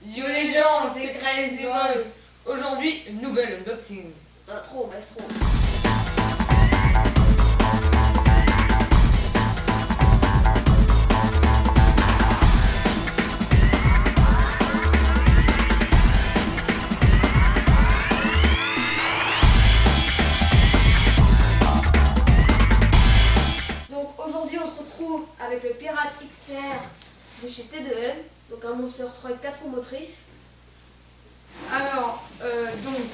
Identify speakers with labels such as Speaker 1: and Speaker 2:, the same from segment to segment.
Speaker 1: Yo les gens, c'est Crazy Boys. Aujourd'hui, nouvel unboxing.
Speaker 2: Trop, maestro. Donc aujourd'hui, on se retrouve avec le Pirate XTR de chez T2M. Donc un Monster Truck 4 roues motrices.
Speaker 1: Alors, donc,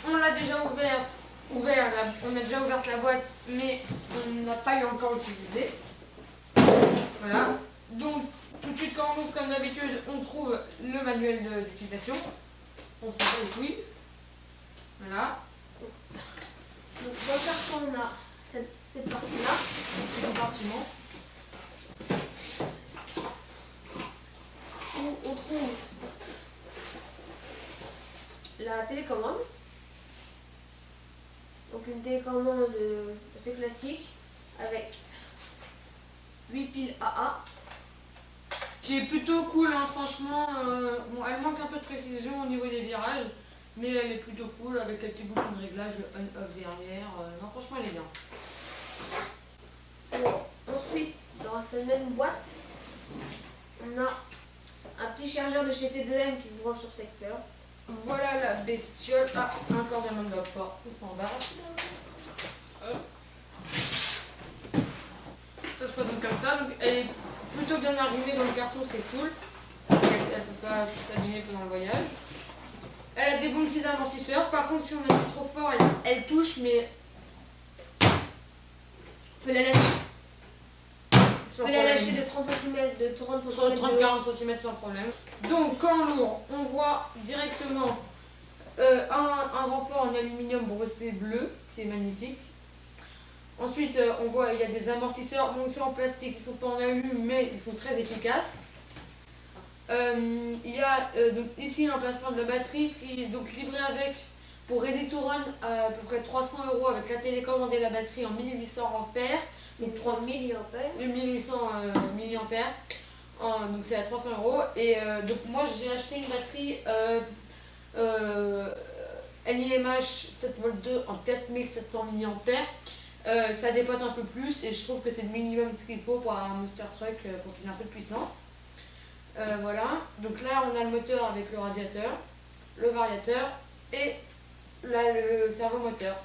Speaker 1: on l'a déjà ouvert on a déjà ouvert la boîte, mais on n'a pas eu encore utilisé. Voilà. Donc, tout de suite quand on ouvre, comme d'habitude, on trouve le manuel d'utilisation. On sait pas les couilles. Voilà.
Speaker 2: Donc dans le carton, on a cette partie-là.
Speaker 1: C'est compartiment.
Speaker 2: Où on trouve la télécommande. Donc une télécommande assez classique avec 8 piles AA.
Speaker 1: Qui est plutôt cool, hein, franchement. Bon, elle manque un peu de précision au niveau des virages, mais elle est plutôt cool avec quelques boutons de réglage on-off derrière. Non, franchement, elle est bien.
Speaker 2: Bon, ensuite, dans cette même boîte, on a un petit chargeur de chez T2M qui se branche sur secteur.
Speaker 1: Voilà la bestiole. Ah, encore des mains de la porte. On s'en va. Hop. Ça se présente comme ça. Donc, elle est plutôt bien arrimée dans le carton, c'est cool. Elle ne peut pas s'abîmer pendant le voyage. Elle a des bons petits amortisseurs. Par contre, si on appuie trop fort, elle touche, mais
Speaker 2: On peut la lâcher.
Speaker 1: sans
Speaker 2: On peut la
Speaker 1: problème.
Speaker 2: lâcher de 30 cm, de 30 cm.
Speaker 1: Sur 30-40 cm sans problème. Donc quand on l'ouvre, on voit directement un renfort en aluminium brossé bleu, qui est magnifique. Ensuite, on voit il y a des amortisseurs, donc c'est en plastique, ils sont pas en alu, mais ils sont très efficaces. Il y a donc ici l'emplacement de la batterie qui est donc livré avec, pour Ready to Run, à peu près 300 € avec la télécommande et la batterie en 1800 ampères. Donc
Speaker 2: 3 milliampères.
Speaker 1: 1800 milliampères. Donc c'est à 300 €. Et donc moi j'ai acheté une batterie NIMH 7V2 en 4700 milliampères. Ça dépote un peu plus et je trouve que c'est le minimum ce qu'il faut pour un Monster Truck pour qu'il ait un peu de puissance. Voilà. Donc là on a le moteur avec le radiateur, le variateur et là le servomoteur.